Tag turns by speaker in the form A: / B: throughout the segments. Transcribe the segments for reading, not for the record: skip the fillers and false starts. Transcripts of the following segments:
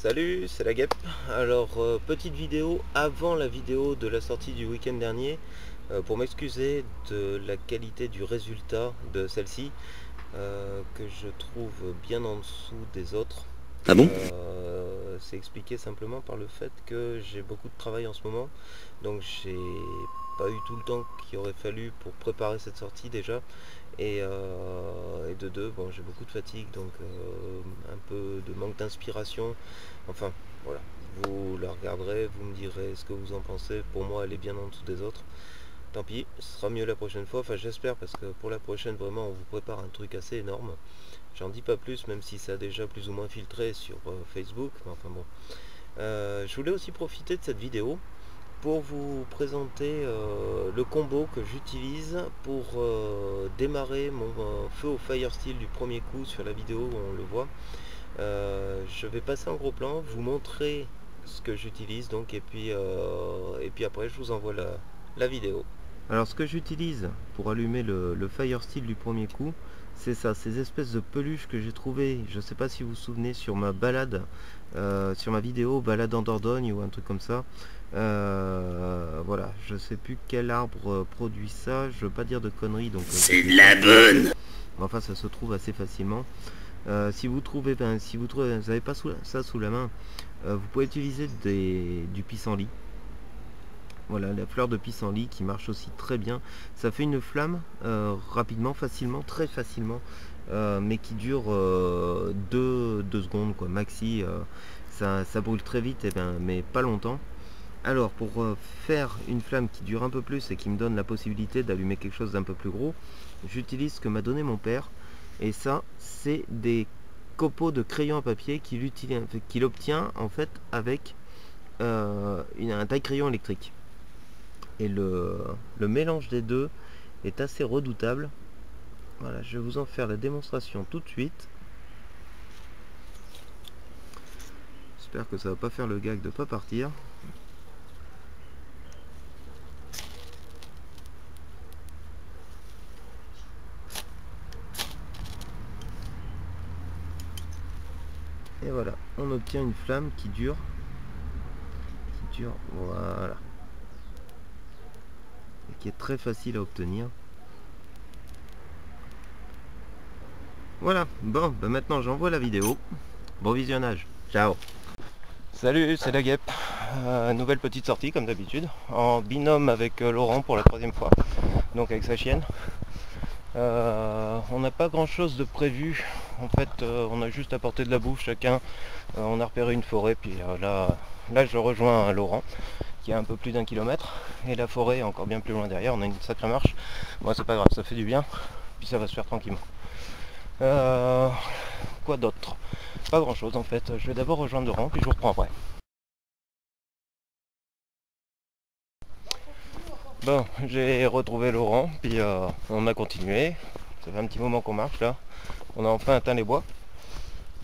A: Salut, c'est la guêpe. Alors, petite vidéo avant la vidéo de la sortie du week-end dernier, pour m'excuser de la qualité du résultat de celle-ci, que je trouve bien en dessous des autres.
B: Ah bon?
A: C'est expliqué simplement par le fait que j'ai beaucoup de travail en ce moment, donc j'ai pas eu tout le temps qu'il aurait fallu pour préparer cette sortie déjà, et de deux, bon, j'ai beaucoup de fatigue, donc un peu de manque d'inspiration. Enfin, voilà, vous la regarderez, vous me direz ce que vous en pensez. Pour moi, elle est bien en dessous des autres. Tant pis, ce sera mieux la prochaine fois. Enfin, j'espère, parce que pour la prochaine, vraiment, on vous prépare un truc assez énorme. J'en dis pas plus, même si ça a déjà plus ou moins filtré sur Facebook. Mais enfin bon. Je voulais aussi profiter de cette vidéo pour vous présenter le combo que j'utilise pour démarrer mon feu au Firesteel du premier coup sur la vidéo où on le voit. Je vais passer en gros plan, vous montrer ce que j'utilise donc, et puis après je vous envoie la vidéo. Alors ce que j'utilise pour allumer le Firesteel du premier coup, c'est ça, ces espèces de peluches que j'ai trouvées, je sais pas si vous vous souvenez, sur ma balade, sur ma vidéo balade en Dordogne ou un truc comme ça. Voilà, je sais plus quel arbre produit ça, je veux pas dire de conneries, donc
B: C'est de la bonne.
A: enfin ça se trouve assez facilement. Si vous trouvez, vous n'avez pas ça sous la main, vous pouvez utiliser du pissenlit. Voilà, la fleur de pissenlit qui marche aussi très bien. Ça fait une flamme rapidement, facilement, très facilement, mais qui dure 2 secondes, quoi, maxi. Ça brûle très vite, mais pas longtemps. Alors, pour faire une flamme qui dure un peu plus et qui me donne la possibilité d'allumer quelque chose d'un peu plus gros, j'utilise ce que m'a donné mon père. Et ça, c'est des copeaux de crayon à papier qu'il obtient en fait avec un taille-crayon électrique. Et le mélange des deux est assez redoutable. Voilà, je vais vous en faire la démonstration tout de suite. J'espère que ça va pas faire le gag de pas partir. Et voilà, on obtient une flamme qui dure, voilà, et qui est très facile à obtenir. Voilà, bon, bah maintenant j'envoie la vidéo. Bon visionnage, ciao. Salut, c'est la guêpe. Nouvelle petite sortie comme d'habitude, en binôme avec Laurent pour la 3e fois, donc avec sa chienne. On n'a pas grand chose de prévu, en fait on a juste apporté de la bouffe chacun. On a repéré une forêt, puis là je rejoins Laurent qui est un peu plus d'1 kilomètre, et la forêt est encore bien plus loin derrière. On a une sacrée marche, moi c'est pas grave, ça fait du bien, puis ça va se faire tranquillement. Quoi d'autre? Pas grand chose en fait. Je vais d'abord rejoindre Laurent, puis je vous reprends après. Bon, j'ai retrouvé Laurent, puis on a continué. Ça fait un petit moment qu'on marche là. On a enfin atteint les bois.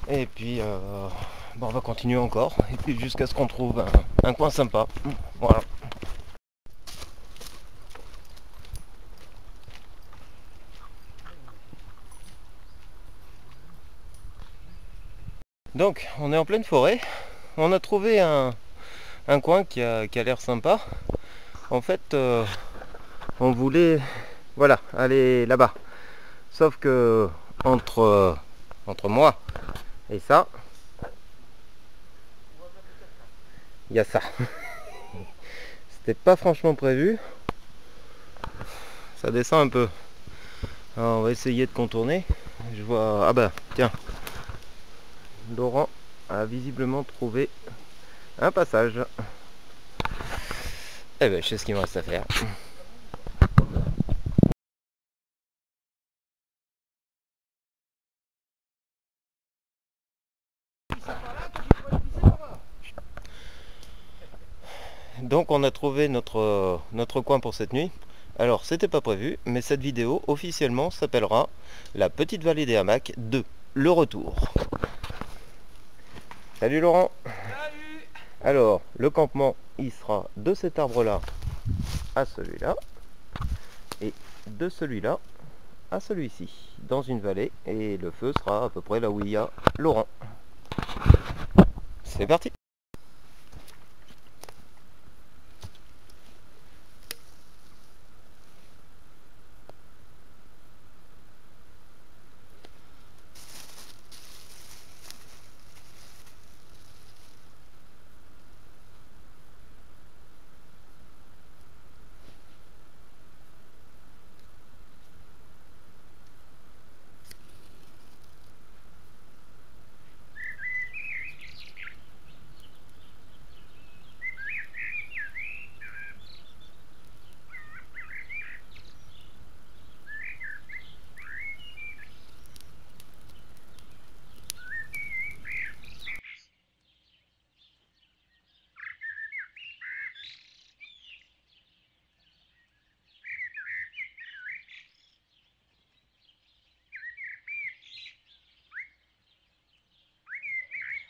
A: Et puis bon, on va continuer encore. Et puis jusqu'à ce qu'on trouve un coin sympa. Voilà. Donc on est en pleine forêt. On a trouvé un coin qui a l'air sympa. En fait on voulait, voilà, aller là-bas. Sauf que entre moi et ça, il y a ça. C'était pas franchement prévu. Ça descend un peu. Alors on va essayer de contourner. Je vois. Ah bah tiens. Laurent a visiblement trouvé un passage. Eh ben je sais ce qu'il me reste à faire. Donc on a trouvé notre coin pour cette nuit. Alors c'était pas prévu, mais cette vidéo officiellement s'appellera La Petite Vallée des Hamacs 2, le retour. Salut Laurent.
C: Salut.
A: Alors le campement il sera de cet arbre là à celui-là, et de celui-là à celui-ci, dans une vallée, et le feu sera à peu près là où il y a Laurent. C'est parti.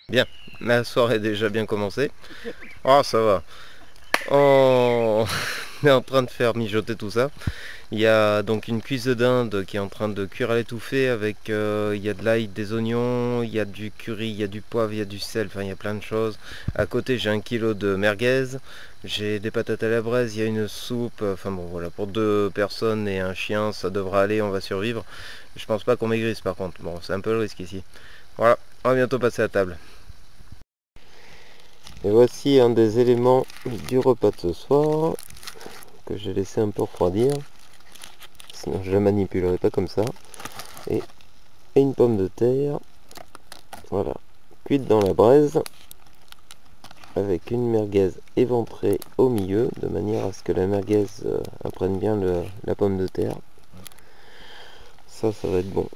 A: Bien, la soirée est déjà bien commencée. Oh, ça va. On est en train de faire mijoter tout ça. Il y a donc une cuisse de dinde qui est en train de cuire à l'étouffée avec il y a de l'ail, des oignons, il y a du curry, il y a du poivre, il y a du sel, enfin il y a plein de choses. À côté j'ai 1 kilo de merguez, j'ai des patates à la braise, il y a une soupe, enfin bon voilà, pour 2 personnes et un chien ça devra aller, on va survivre. Je pense pas qu'on maigrisse par contre, bon c'est un peu le risque ici. Voilà, on va bientôt passer à table. Et voici un des éléments du repas de ce soir que j'ai laissé un peu refroidir, sinon je ne manipulerai pas comme ça. Et une pomme de terre, voilà, cuite dans la braise avec une merguez éventrée au milieu de manière à ce que la merguez apprenne bien la pomme de terre. Ça va être bon.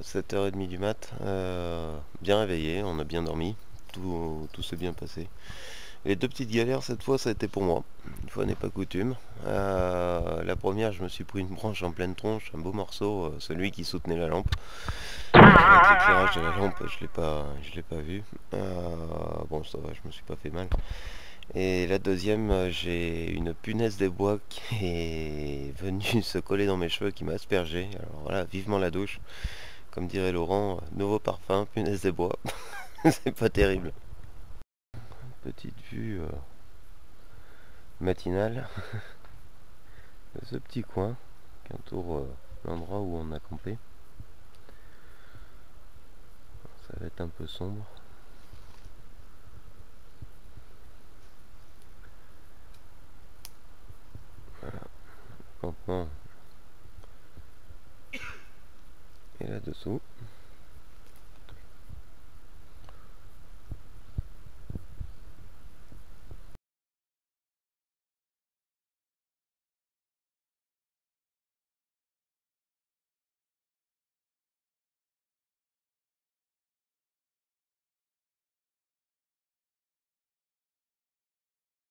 A: 7h30 du mat, bien réveillé, on a bien dormi, tout s'est bien passé. Les 2 petites galères cette fois ça a été pour moi, une fois n'est pas coutume. La première je me suis pris une branche en pleine tronche, un beau morceau, celui qui soutenait la lampe. Avec l'éclairage de la lampe je l'ai pas vu. Bon ça va, je me suis pas fait mal. Et la deuxième, j'ai une punaise des bois qui est venue se coller dans mes cheveux, qui m'a aspergé. Alors voilà, vivement la douche. Comme dirait Laurent, nouveau parfum, punaise des bois. C'est pas terrible. Petite vue matinale de ce petit coin qui entoure l'endroit où on a campé. Ça va être un peu sombre. Voilà, le campement est là-dessous.